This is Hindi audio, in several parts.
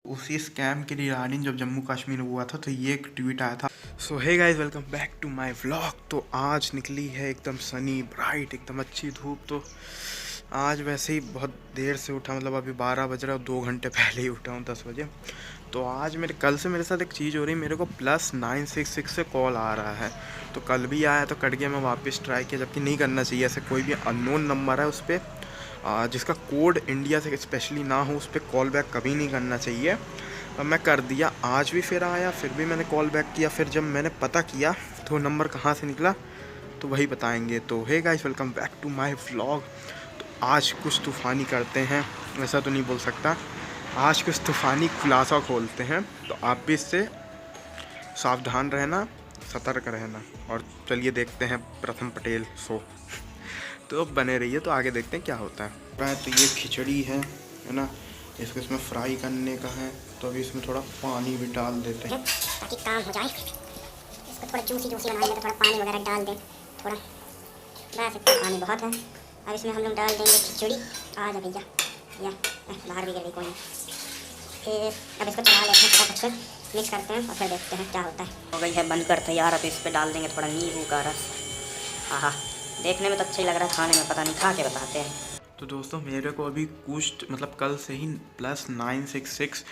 उसी स्कैम के लिए रानी जब जम्मू कश्मीर हुआ था तो ये एक ट्वीट आया था। So hey guys, welcome back to my vlog. तो आज निकली है एकदम सनी ब्राइट, एकदम अच्छी धूप। तो आज वैसे ही बहुत देर से उठा, मतलब अभी 12 बज रहा है, 2 घंटे पहले ही उठा हूँ 10 बजे। तो आज कल से मेरे साथ एक चीज़ हो रही है, मेरे को +966 से कॉल आ रहा है। तो कल भी आया तो कट गया, मैं वापस ट्राई किया, जबकि नहीं करना चाहिए ऐसे। कोई भी अननोन नंबर है उस पर जिसका कोड इंडिया से स्पेशली ना हो, उस पर कॉल बैक कभी नहीं करना चाहिए। अब मैं कर दिया, आज भी फिर आया, फिर भी मैंने कॉल बैक किया। फिर जब मैंने पता किया तो नंबर कहाँ से निकला तो वही बताएंगे। तो hey guys, welcome back to my vlog. तो आज कुछ तूफ़ानी करते हैं, वैसा तो नहीं बोल सकता, आज कुछ तूफ़ानी खुलासा खोलते हैं। तो आप भी इससे सावधान रहना, सतर्क रहना। और चलिए देखते हैं प्रथम पटेल शो। तो अब बने रहिए, तो आगे देखते हैं क्या होता है। तो ये खिचड़ी है ना, इसको इसमें फ्राई करने का है। तो अभी इसमें थोड़ा पानी भी डाल देते हैं ताकि काम हो जाए। इसको थोड़ा जूसी बनाने में थोड़ा पानी वगैरह डाल दें, थोड़ा बस इतना पानी बहुत है। अब इसमें हम लोग डाल देंगे खिचड़ी। आ जा भैया, या बाहर भी गई कोई नहीं। फिर अब इसको चला लेते हैं, फटाफट से मिक्स करते हैं और फिर देखते हैं क्या होता है। हो गई है बनकर तैयार। अब इस पर डाल देंगे थोड़ा नींबू का रस। आहा, देखने में तो अच्छा ही लग रहा है, खाने में पता नहीं, खा के बताते हैं। तो दोस्तों, मेरे को अभी कुछ मतलब कल से ही +966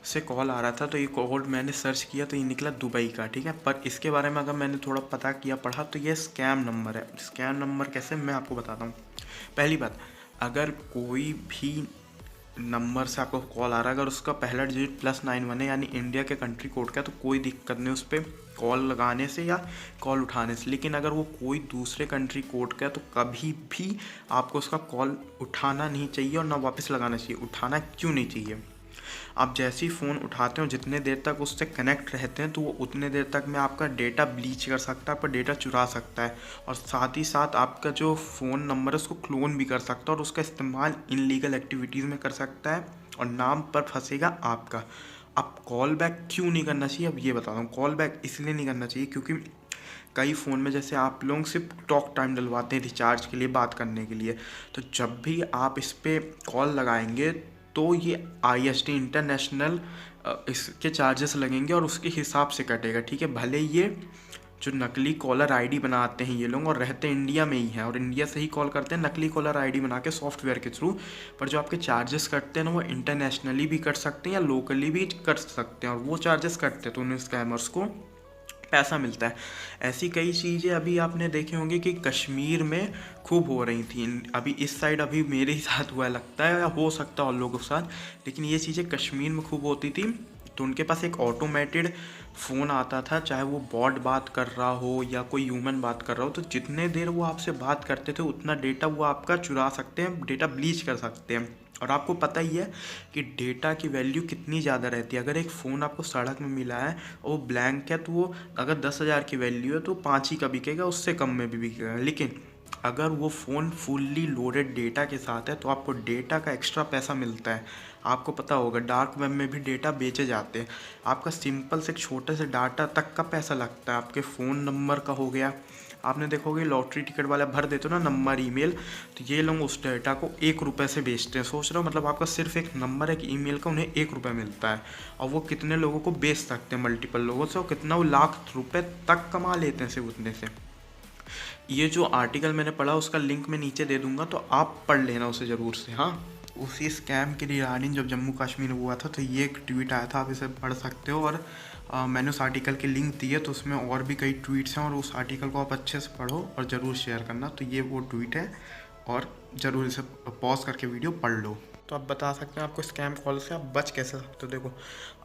से कॉल आ रहा था। तो ये कोड मैंने सर्च किया तो ये निकला दुबई का, ठीक है। पर इसके बारे में अगर मैंने थोड़ा पता किया, पढ़ा, तो ये स्कैम नंबर है। स्कैम नंबर कैसे, मैं आपको बताता हूँ। पहली बात, अगर कोई भी नंबर से आपको कॉल आ रहा है, अगर उसका पहला डिजिट +91 है, यानी इंडिया के कंट्री कोड का, तो कोई दिक्कत नहीं उस पर कॉल लगाने से या कॉल उठाने से। लेकिन अगर वो कोई दूसरे कंट्री कोड का है तो कभी भी आपको उसका कॉल उठाना नहीं चाहिए और ना वापस लगाना चाहिए। उठाना क्यों नहीं चाहिए? आप जैसे ही फ़ोन उठाते हो, जितने देर तक उससे कनेक्ट रहते हैं, तो वो उतने देर तक में आपका डेटा ब्लीच कर सकता है, आपका डेटा चुरा सकता है। और साथ ही साथ आपका जो फ़ोन नंबर है उसको क्लोन भी कर सकता है और उसका इस्तेमाल इनलीगल एक्टिविटीज़ में कर सकता है और नाम पर फंसेगा आपका। अब कॉल बैक क्यों नहीं करना चाहिए, अब ये बताता हूँ। कॉल बैक इसलिए नहीं करना चाहिए क्योंकि कई फ़ोन में जैसे आप लोग सिर्फ टॉक टाइम डलवाते हैं रिचार्ज के लिए, बात करने के लिए। तो जब भी आप इस पर कॉल लगाएंगे तो ये IST इंटरनेशनल इसके चार्जेस लगेंगे और उसके हिसाब से कटेगा, ठीक है। भले ये जो नकली कॉलर आईडी बनाते हैं ये लोग और रहते इंडिया में ही हैं और इंडिया से ही कॉल करते हैं नकली कॉलर आईडी बना के सॉफ्टवेयर के थ्रू, पर जो आपके चार्जेस कटते हैं ना, वो इंटरनेशनली भी कट सकते हैं या लोकली भी कट सकते हैं। और वो चार्जेस कटते हैं तो उन स्कैमर्स को पैसा मिलता है। ऐसी कई चीज़ें अभी आपने देखे होंगे कि कश्मीर में खूब हो रही थी। अभी इस साइड अभी मेरे ही साथ हुआ लगता है, या हो सकता है और लोगों के साथ, लेकिन ये चीज़ें कश्मीर में खूब होती थी। तो उनके पास एक ऑटोमेटेड फ़ोन आता था, चाहे वो बॉट बात कर रहा हो या कोई ह्यूमन बात कर रहा हो, तो जितने देर वो आपसे बात करते थे उतना डेटा वो आपका चुरा सकते हैं, डेटा ब्लीच कर सकते हैं। और आपको पता ही है कि डेटा की वैल्यू कितनी ज़्यादा रहती है। अगर एक फ़ोन आपको सड़क में मिला है और वो ब्लैंक है, तो वो अगर 10,000 की वैल्यू है तो 5 ही का बिकेगा, उससे कम में भी बिकेगा। लेकिन अगर वो फ़ोन फुल्ली लोडेड डेटा के साथ है तो आपको डेटा का एक्स्ट्रा पैसा मिलता है। आपको पता होगा डार्क वेब में भी डेटा बेचे जाते हैं। आपका सिंपल से एक छोटे से डाटा तक का पैसा लगता है। आपके फ़ोन नंबर का हो गया, आपने देखोगे लॉटरी टिकट वाला भर देते हो ना नंबर, ईमेल, तो ये लोग उस डेटा को 1 रुपये से बेचते हैं। सोच रहे हो, मतलब आपका सिर्फ एक नंबर, एक ईमेल का उन्हें 1 रुपये मिलता है। और वो कितने लोगों को बेच सकते हैं, मल्टीपल लोगों से, और कितना वो लाख रुपए तक कमा लेते हैं सिर्फ उतने से। ये जो आर्टिकल मैंने पढ़ा उसका लिंक मैं नीचे दे दूंगा, तो आप पढ़ लेना उसे ज़रूर से। हाँ, उसी स्कैम के लिए रानी जब जम्मू कश्मीर हुआ था तो ये एक ट्वीट आया था, आप इसे पढ़ सकते हो। और मैंने उस आर्टिकल की लिंक दी है, तो उसमें और भी कई ट्वीट्स हैं और उस आर्टिकल को आप अच्छे से पढ़ो और ज़रूर शेयर करना। तो ये वो ट्वीट है और ज़रूर इसे पॉज करके वीडियो पढ़ लो। तो आप बता सकते हैं आपको स्कैम कॉल से आप बच कैसे सकते हो। देखो,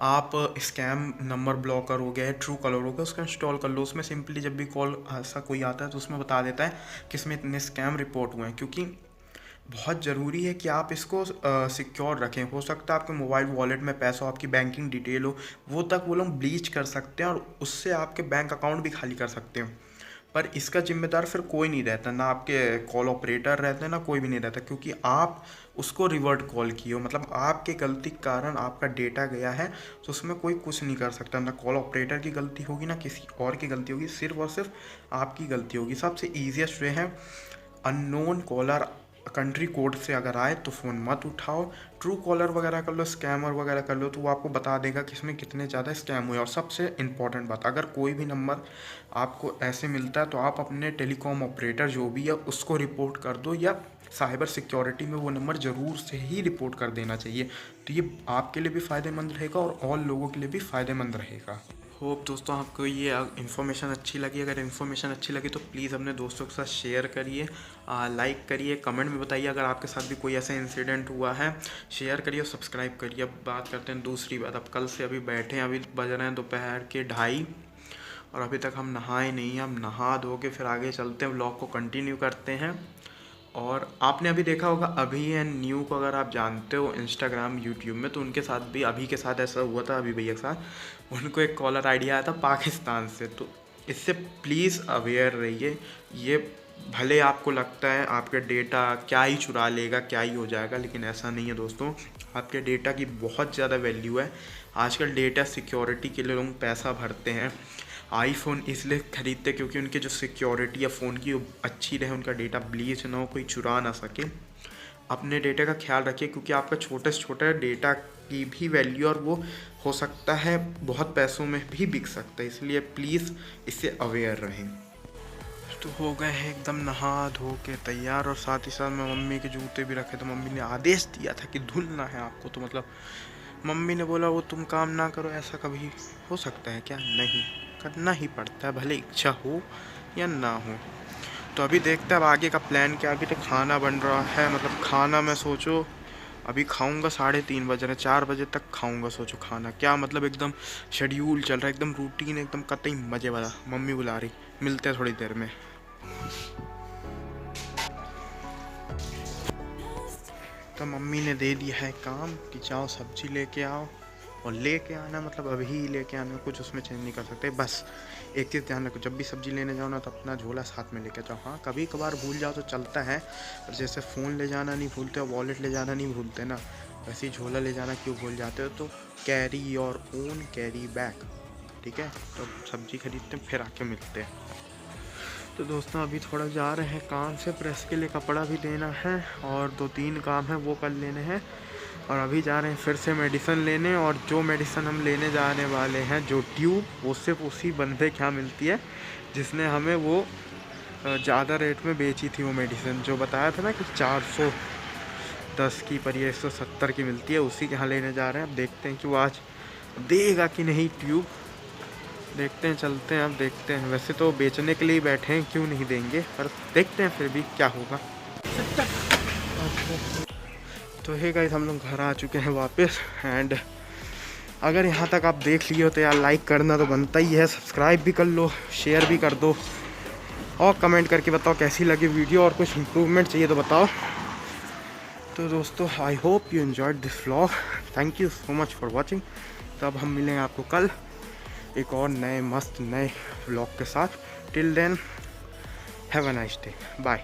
आप स्कैम नंबर ब्लॉकर हो गया है, ट्रू कॉलर हो गया, उसका इंस्टॉल कर लो। उसमें सिंपली जब भी कॉल ऐसा कोई आता है तो उसमें बता देता है कि इसमें इतने स्कैम रिपोर्ट हुए हैं। क्योंकि बहुत ज़रूरी है कि आप इसको सिक्योर रखें। हो सकता है आपके मोबाइल वॉलेट में पैसा हो, आपकी बैंकिंग डिटेल हो, वो तक वो लोग ब्लीच कर सकते हैं और उससे आपके बैंक अकाउंट भी खाली कर सकते हैं। पर इसका जिम्मेदार फिर कोई नहीं रहता, ना आपके कॉल ऑपरेटर रहते हैं, ना कोई भी नहीं रहता, क्योंकि आप उसको रिवर्ट कॉल किए हो। मतलब आपके गलती के कारण आपका डेटा गया है, तो उसमें कोई कुछ नहीं कर सकता। ना कॉल ऑपरेटर की गलती होगी, ना किसी और की गलती होगी, सिर्फ और सिर्फ आपकी गलती होगी। सबसे ईजिएस्ट वे है अननोन कॉलर कंट्री कोड से अगर आए तो फ़ोन मत उठाओ, ट्रू कॉलर वगैरह कर लो, स्कैमर वगैरह कर लो, तो वो आपको बता देगा कि इसमें कितने ज़्यादा स्कैम हुए। और सबसे इम्पॉर्टेंट बात, अगर कोई भी नंबर आपको ऐसे मिलता है तो आप अपने टेलीकॉम ऑपरेटर जो भी है उसको रिपोर्ट कर दो, या साइबर सिक्योरिटी में वो नंबर ज़रूर से ही रिपोर्ट कर देना चाहिए। तो ये आपके लिए भी फ़ायदेमंद रहेगा और लोगों के लिए भी फ़ायदेमंद रहेगा। होप दोस्तों आपको ये इन्फॉर्मेशन अच्छी लगी। अगर इन्फॉर्मेशन अच्छी लगी तो प्लीज़ अपने दोस्तों के साथ शेयर करिए, लाइक करिए, कमेंट में बताइए अगर आपके साथ भी कोई ऐसा इंसिडेंट हुआ है, शेयर करिए और सब्सक्राइब करिए। अब बात करते हैं दूसरी बात। अब कल से अभी बैठे हैं, अभी बज रहे हैं दोपहर के 2:30 और अभी तक हम नहाए नहीं हैं। हम नहा धो के फिर आगे चलते हैं, व्लॉग को कंटिन्यू करते हैं। और आपने अभी देखा होगा अभी एंड न्यू को, अगर आप जानते हो इंस्टाग्राम यूट्यूब में, तो उनके साथ भी, अभी के साथ ऐसा हुआ था, अभी भैया के साथ, उनको एक कॉलर आइडिया आया था पाकिस्तान से। तो इससे प्लीज़ अवेयर रहिए। ये भले आपको लगता है आपके डेटा क्या ही चुरा लेगा, क्या ही हो जाएगा, लेकिन ऐसा नहीं है दोस्तों। आपके डेटा की बहुत ज़्यादा वैल्यू है। आजकल डेटा सिक्योरिटी के लिए लोग पैसा भरते हैं। आईफोन इसलिए ख़रीदते क्योंकि उनकी जो सिक्योरिटी है फ़ोन की वो अच्छी रहे, उनका डेटा ब्लीच ना हो, कोई चुरा ना सके। अपने डेटा का ख्याल रखिए क्योंकि आपका छोटे से छोटा डेटा की भी वैल्यू, और वो हो सकता है बहुत पैसों में भी बिक सकता है, इसलिए प्लीज़ इससे अवेयर रहें। तो हो गए हैं एकदम नहा धो के तैयार, और साथ ही साथ मैं मम्मी के जूते भी रखे। तो मम्मी ने आदेश दिया था कि धुलना है आपको, तो मतलब मम्मी ने बोला वो तुम काम ना करो, ऐसा कभी हो सकता है क्या? नहीं, करना ही पड़ता है, भले इच्छा हो या ना हो। तो अभी देखते हैं अब आगे का प्लान क्या। अभी तो खाना बन रहा है, मतलब खाना मैं सोचो अभी खाऊंगा 3:30 बज रहे, 4 बजे तक खाऊंगा। सोचो खाना क्या, मतलब एकदम शेड्यूल चल रहा है, एकदम रूटीन, एकदम कतई मज़े वाला। मम्मी बुला रही, मिलते हैं थोड़ी देर में। तो मम्मी ने दे दिया है काम कि जाओ सब्जी लेके आओ, और लेके आना मतलब अभी ही लेके आना, कुछ उसमें चेंज नहीं कर सकते। बस एक चीज़ ध्यान रखो, जब भी सब्जी लेने जाओ ना तो अपना झोला साथ में लेके जाओ। हाँ, कभी कभार भूल जाओ तो चलता है, पर जैसे फ़ोन ले जाना नहीं भूलते और वॉलेट ले जाना नहीं भूलते ना, वैसे ही झोला ले जाना क्यों भूल जाते हो। तो carry your own carry bag, ठीक है। तो सब्जी खरीदते हैं, फिर आके मिलते हैं। तो दोस्तों अभी थोड़ा जा रहे हैं काम से, प्रेस के लिए कपड़ा भी देना है और 2-3 काम है वो कर लेने हैं। और अभी जा रहे हैं फिर से मेडिसिन लेने, और जो मेडिसिन हम लेने जाने वाले हैं, जो ट्यूब, वो सिर्फ उसी बंदे के यहाँ मिलती है जिसने हमें वो ज़्यादा रेट में बेची थी। वो मेडिसिन जो बताया था ना कि 410 की, पर ये 170 की मिलती है, उसी के यहाँ लेने जा रहे हैं। अब देखते हैं कि वो आज देगा कि नहीं ट्यूब, देखते हैं, चलते हैं, अब देखते हैं। वैसे तो बेचने के लिए बैठे हैं, क्यों नहीं देंगे, पर देखते हैं फिर भी क्या होगा। तो हे गाइस, हम लोग घर आ चुके हैं वापस। एंड अगर यहाँ तक आप देख लिए हो तो यार लाइक करना तो बनता ही है, सब्सक्राइब भी कर लो, शेयर भी कर दो, और कमेंट करके बताओ कैसी लगी वीडियो, और कुछ इम्प्रूवमेंट चाहिए तो बताओ। तो दोस्तों I hope you enjoyed this vlog, thank you so much for watching. तो अब हम मिलेंगे आपको कल एक और नए मस्त नए व्लॉग के साथ। Till then have a nice day, bye.